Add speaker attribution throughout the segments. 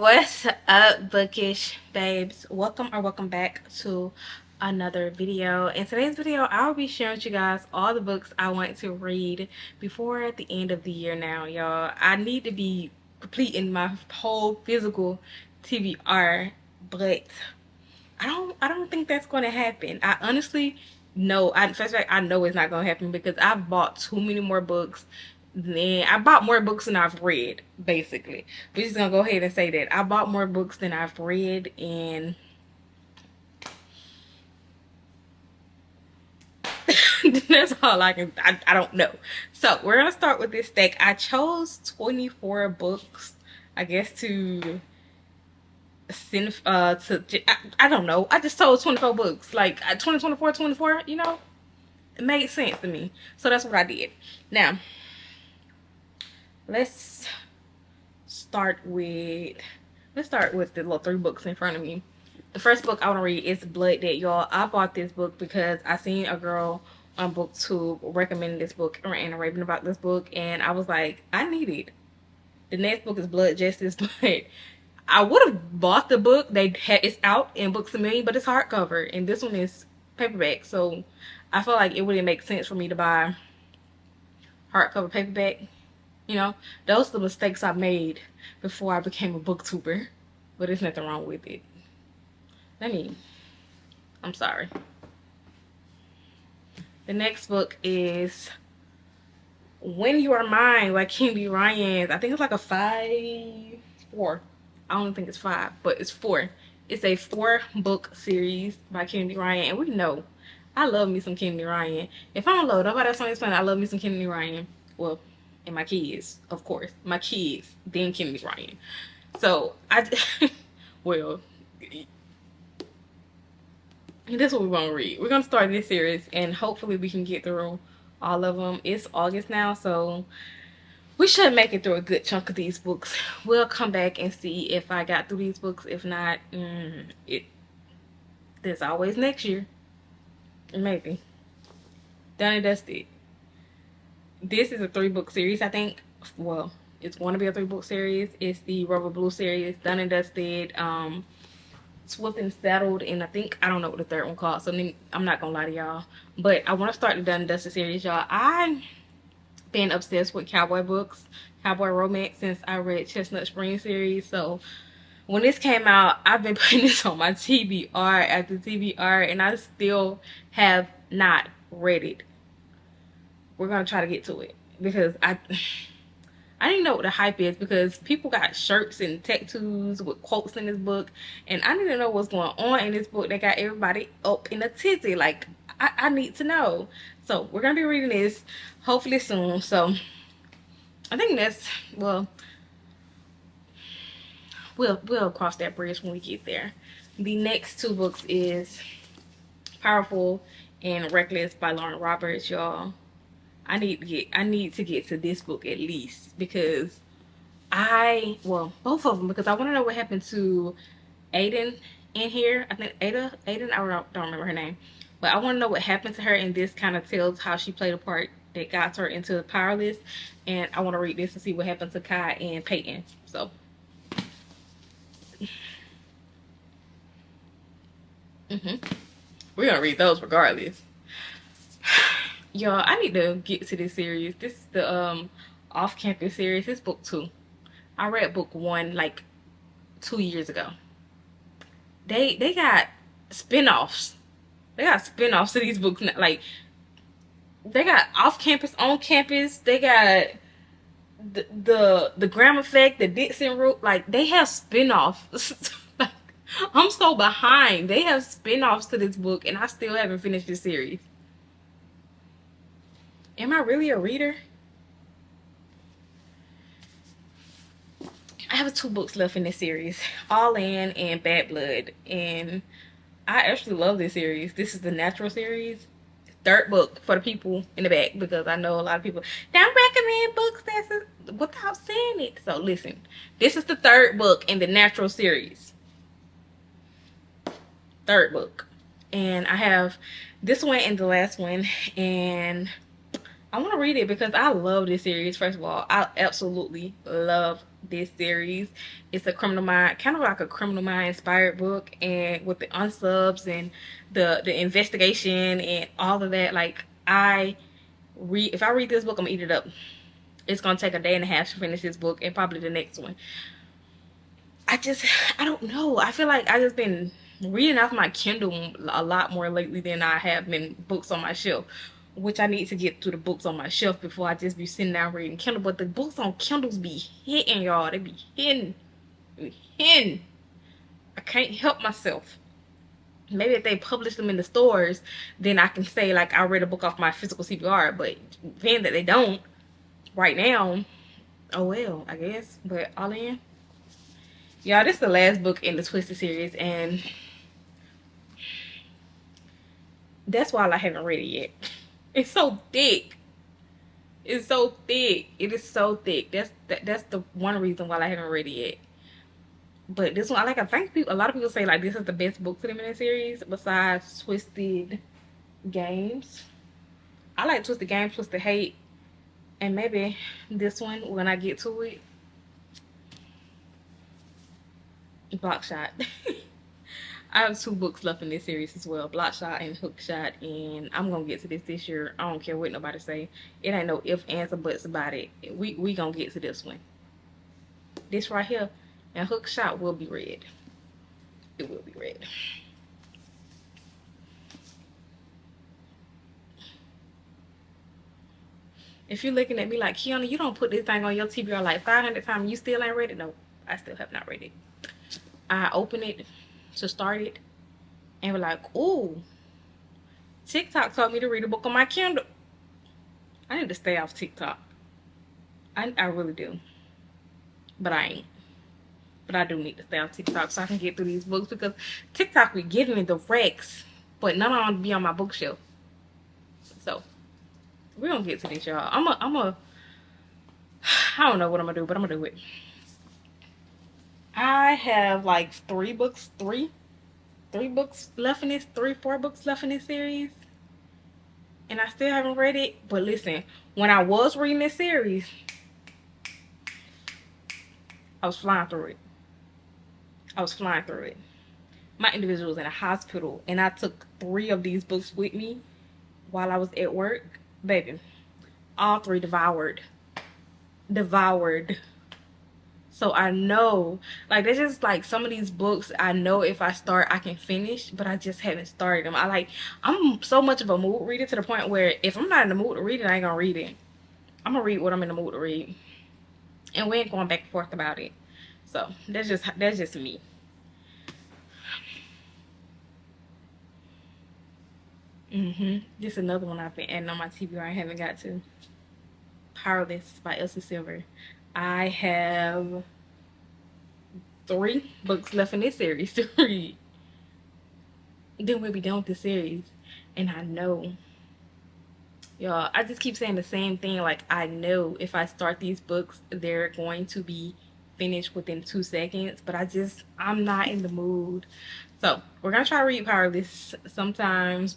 Speaker 1: What's up, bookish babes? Welcome back to another video. In today's video, I'll be sharing with you guys all the books I want to read before the end of the year. Now, y'all, I need to be completing my whole physical TBR, but I don't think that's going to happen. I honestly know. First of all, I know it's not going to happen because I've bought too many more books. Then I bought more books than I've read. Basically, we're just gonna go ahead and say that I bought more books than I've read, and that's all I can. I don't know. So we're gonna start with this stack. I chose 24 books, I guess, to send I don't know. I just told 24 books, like 20, 24, 24, you know. It made sense to me, so that's what I did. Now let's start with the little three books in front of me. The first book I want to read is Blood Debt, y'all. I bought this book because I seen a girl on BookTube recommending this book and raving about this book, and I was like, I need it. The next book is Blood Justice, but I would have bought the book. It's out in Books A Million, but it's hardcover, and this one is paperback. So I feel like it wouldn't make sense for me to buy hardcover paperback. You know, those are the mistakes I made before I became a booktuber, but there's nothing wrong with it. I'm sorry. The next book is When You Are Mine by Kennedy Ryan. I think it's like a 4. I don't think it's 5, but it's 4. It's a 4-book series by Kennedy Ryan, and we know I love me some Kennedy Ryan. If I don't love nobody else on this planet, I love me some Kennedy Ryan. Well, and my kids, of course. My kids, then Kennedy Ryan. So, well, that's what we're going to read. We're going to start this series, and hopefully we can get through all of them. It's August now, so we should make it through a good chunk of these books. We'll come back and see if I got through these books. If not, there's always next year. Maybe. Done and dusted. This is a 3-book series, I think. Well, it's going to be a 3-book series. It's the Rubber Blue series, Done and Dusted, Swift and Settled, and I don't know what the third one called, so I'm not gonna lie to y'all. But I want to start the Done and Dusted series, y'all. I've been obsessed with cowboy books, cowboy romance, since I read Chestnut Spring series. So when this came out, I've been putting this on my TBR after TBR, and I still have not read it. We're gonna try to get to it because I didn't know what the hype is, because people got shirts and tattoos with quotes in this book, and I need to know what's going on in this book that got everybody up in a tizzy. Like, I need to know. So we're gonna be reading this hopefully soon. So I think that's, well, we'll cross that bridge when we get there. The next 2 books is Powerful and Reckless by Lauren Roberts, y'all. I need to get to this book at least, because both of them, because I want to know what happened to Aiden in here. I think Aiden, I don't remember her name, but I want to know what happened to her, and this kind of tells how she played a part that got her into Powerless. And I want to read this and see what happened to Kai and Peyton. So we're gonna read those regardless. Y'all, I need to get to this series. This is the off-campus series. It's book 2. I read book 1 like 2 years ago. They got spin-offs. They got spin-offs to these books. Like, they got off-campus, on-campus. They got the Graham Effect, the Dixon Route. Like, they have spin-offs. Like, I'm so behind. They have spin-offs to this book, and I still haven't finished this series. Am I really a reader? I have 2 books left in this series, All In and Bad Blood, and I actually love this series. This is the Natural series. 3rd book for the people in the back, because I know a lot of people don't recommend books that's without saying it. So listen, this is the 3rd book in the Natural series. 3rd book, and I have this one and the last one, and I want to read it because I love this series. First of all, I absolutely love this series. It's a Criminal Mind, kind of like a Criminal Mind inspired book, and with the unsubs and the investigation and all of that. Like, if I read this book, I'm gonna eat it up. It's gonna take a day and a half to finish this book, and probably the next one. I don't know. I feel like I just been reading off my Kindle a lot more lately than I have been books on my shelf, which I need to get through the books on my shelf before I just be sitting down reading Kindle. But the books on Kindles be hitting, y'all. They be hitting. Hitting. I can't help myself. Maybe if they publish them in the stores, then I can say, like, I read a book off my physical CPR. But being that they don't right now, oh well, I guess. But all in, y'all, this is the last book in the Twisted series, and that's why I haven't read it yet. It's so thick. It's so thick. It is so thick. That's the one reason why I haven't read it yet. But this one, I think a lot of people say like this is the best book to them in the series besides Twisted Games. I like Twisted Games, Twisted Hate, and maybe this one when I get to it. Blockshot. I have 2 books left in this series as well, Blockshot and Hookshot, and I'm gonna get to this year. I don't care what nobody say. It ain't no ifs, ands, or buts about it. We gonna get to this one. This right here, and Hookshot will be read. It will be read. If you're looking at me like, Kiana, you don't put this thing on your TBR like 500 times, you still ain't read it? No, I still have not read it. I open it to start it and we're like, ooh, TikTok told me to read a book on my Kindle. I need to stay off TikTok. I really do. But I ain't. But I do need to stay off TikTok so I can get through these books because TikTok be giving me the wrecks, but none of them be on my bookshelf. So we're gonna get to this, y'all. I don't know what I'm gonna do, but I'm gonna do it. I have like 3 books left in this, 4 books left in this series. And I still haven't read it. But listen, when I was reading this series, I was flying through it. My individual was in a hospital, and I took 3 of these books with me while I was at work. Baby, all 3 devoured. So I know, like, there's just like some of these books I know if I start I can finish, but I just haven't started them. I'm so much of a mood reader to the point where if I'm not in the mood to read it, I ain't gonna read it. I'm gonna read what I'm in the mood to read, and we ain't going back and forth about it. So that's just me. This is another one I've been adding on my TBR I haven't got to. Powerless by Elsie Silver. I have 3 books left in this series to read. Then we'll be done with the series. And I know, y'all, I just keep saying the same thing. Like, I know if I start these books, they're going to be finished within 2 seconds. But I'm not in the mood. So we're going to try to read Powerless sometimes.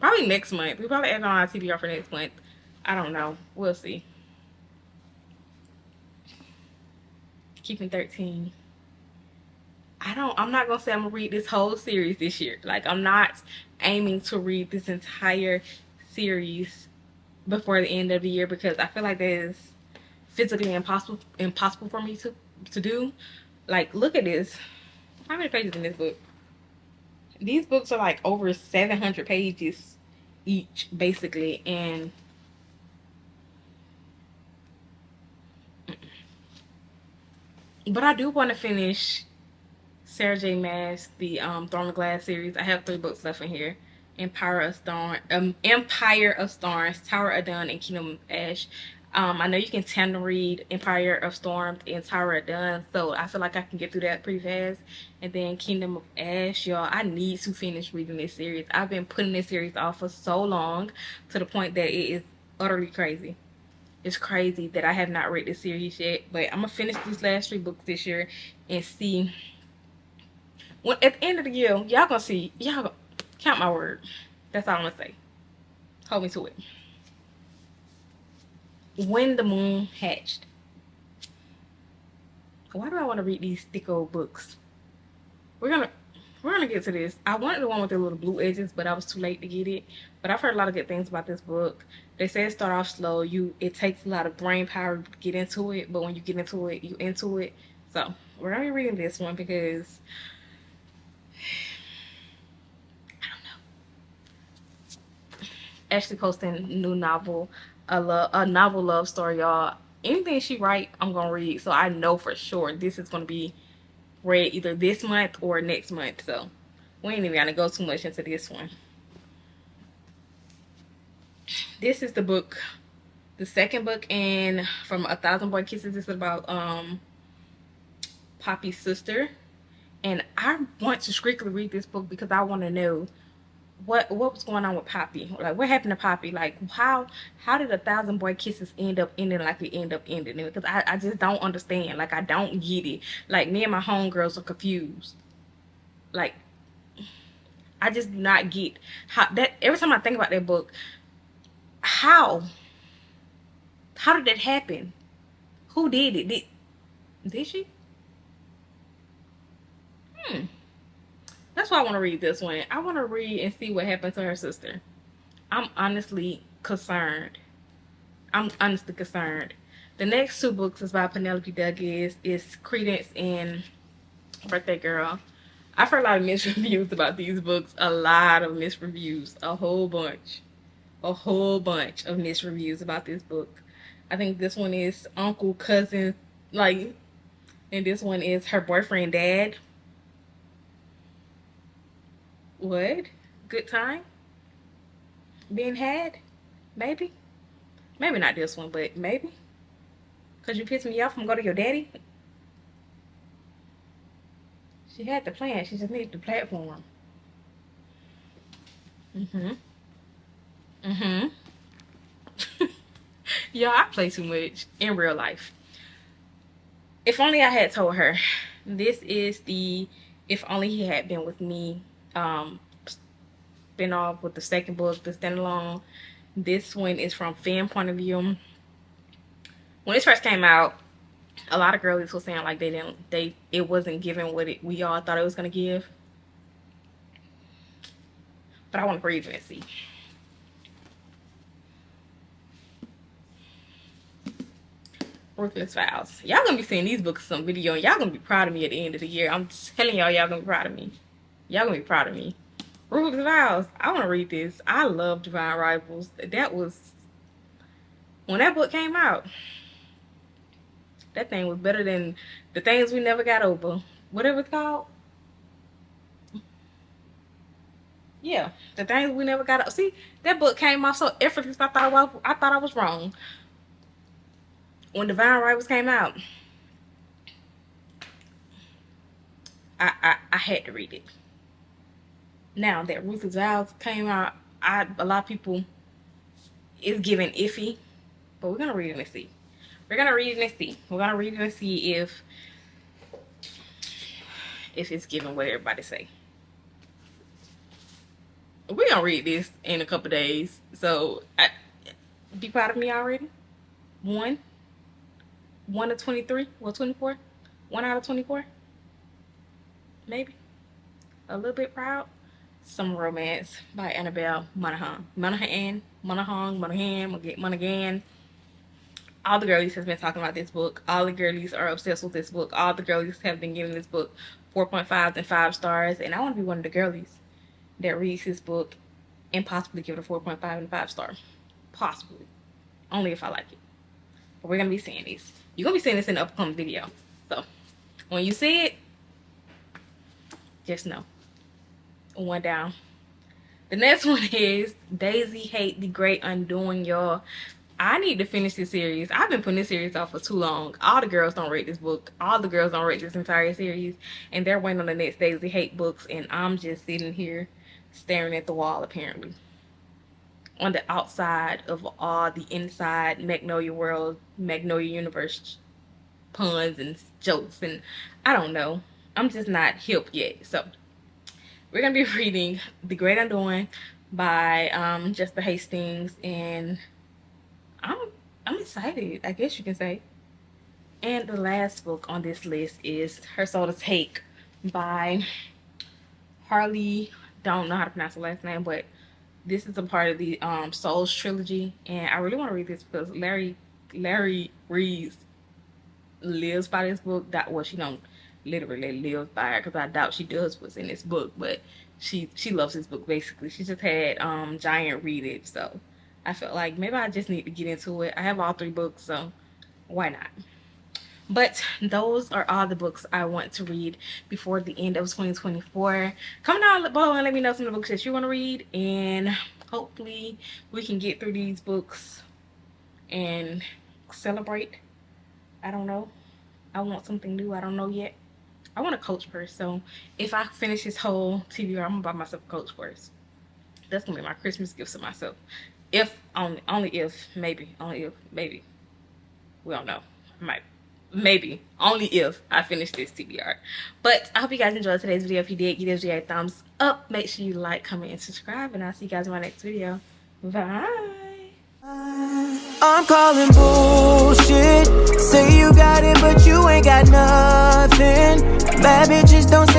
Speaker 1: Probably next month. We probably add on our TBR for next month. I don't know. We'll see. Keeping 13. I'm not gonna say I'm gonna read this whole series this year. Like, I'm not aiming to read this entire series before the end of the year because I feel like that is physically impossible for me to do. Like, look at this. How many pages in this book? These books are like over 700 pages each, basically, and but I do want to finish Sarah J. Maas, the Throne of Glass series. I have 3 books left in here. Empire of Storms, Tower of Dawn, and Kingdom of Ash. I know you can tandem read Empire of Storms and Tower of Dawn, so I feel like I can get through that pretty fast. And then Kingdom of Ash, y'all, I need to finish reading this series. I've been putting this series off for so long to the point that it is utterly crazy. It's crazy that I have not read this series yet, but I'm gonna finish these last 3 books this year and see. When at the end of the year, y'all gonna see. Y'all gonna count my word. That's all I'm gonna say. Hold me to it. When the Moon Hatched. Why do I want to read these thick old books? We're gonna get to this. I wanted the one with the little blue edges, but I was too late to get it. But I've heard a lot of good things about this book. They say it start off slow. It takes a lot of brain power to get into it, but when you get into it, you into it. So we're gonna be reading this one because I don't know. Ashley posting new novel, a novel love story, y'all. Anything she write, I'm gonna read. So I know for sure this is gonna be read either this month or next month. So we ain't even gonna go too much into this one. This is the book, the second book in from 1,000 Boy Kisses. This is about Poppy's sister, and I want to strictly read this book because I want to know what was going on with Poppy. Like, what happened to Poppy? Like, how did 1,000 Boy Kisses end up ending like it end up ending? Because I just don't understand. Like, I don't get it. Like, me and my homegirls are confused. Like, I just do not get how that. Every time I think about that book, how did that happen? Who did it? Did she? That's why I want to read this one. I want to read and see what happened to her sister. I'm honestly concerned. The next two books is by Penelope Douglas. It's Credence and Birthday Girl. I've heard a lot of mixed reviews about these books. A lot of mixed reviews. A whole bunch of mixed reviews about this book. I think this one is uncle, cousin, like, and this one is her boyfriend, dad. What? Good time being had? Maybe not this one, but maybe. Cause you pissed me off, I'm going to go to your daddy. She had the plan, she just needed the platform. Y'all, I play too much in real life. If only I had told her. This is the If Only He Had Been With Me spin off with the second book, the standalone. This one is from fan point of view. When this first came out, a lot of girlies were saying like it wasn't giving what we all thought it was gonna give. But I want to read it and see. Ruthless Vows. Y'all gonna be seeing these books on video, and y'all gonna be proud of me at the end of the year. I'm telling y'all gonna be proud of me. Y'all gonna be proud of me. Ruthless Vows. I want to read this. I love Divine Rivals. That was when that book came out. That thing was better than The Things We Never Got Over. Whatever it's called. Yeah, The Things We Never Got Over. See, that book came out so effortless. I thought I was wrong. When Divine Rivals came out, I had to read it. Now that Ruthless Vows came out, a lot of people is giving iffy, but we're gonna read it and see. We're gonna read it and see if it's giving what everybody say. We're gonna read this in a couple days, so be proud of me already. One of 23, well, 24, 1 out of 24, maybe a little bit proud. Some Romance by Annabelle Monaghan. All the girlies has been talking about this book. All the girlies are obsessed with this book. All the girlies have been giving this book 4.5 and 5 stars, and I want to be one of the girlies that reads this book and possibly give it a 4.5 and 5 star. Possibly, only if I like it. But we're gonna be seeing this. You're gonna be seeing this in the upcoming video. So when you see it, just know. One down. The next one is Daisy Haites, The Great Undoing, y'all. I need to finish this series. I've been putting this series off for too long. All the girls don't rate this book. All the girls don't rate this entire series. And they're waiting on the next Daisy Haites books. And I'm just sitting here staring at the wall, apparently. On the outside of all the inside Magnolia World, Magnolia Universe puns and jokes. And I don't know. I'm just not hip yet. So we're going to be reading The Great Undoing by Jessica Hastings, and I'm excited, I guess you can say. And the last book on this list is Her Soul to Take by Harley. Don't know how to pronounce the last name, but this is a part of the Souls trilogy, and I really want to read this because Larry Reeves lives by this book. That well, she don't literally live by it because I doubt she does what's in this book, but she loves this book basically. She just had Giant read it, so I felt like maybe I just need to get into it. I have all 3 books, so why not? But those are all the books I want to read before the end of 2024. Comment down below and let me know some of the books that you want to read, and hopefully we can get through these books and celebrate. I don't know. I want something new. I don't know yet. I want a Coach purse, so if I finish this whole TBR, I'm gonna buy myself a Coach purse. That's gonna be my Christmas gift to myself. If only if, maybe, only if, maybe. We don't know. Maybe only if I finish this TBR. But I hope you guys enjoyed today's video. If you did, give this video a thumbs up. Make sure you like, comment, and subscribe, and I'll see you guys in my next video. Bye.
Speaker 2: I'm calling bullshit. Say you got it, but you ain't got nothing. Bad bitches don't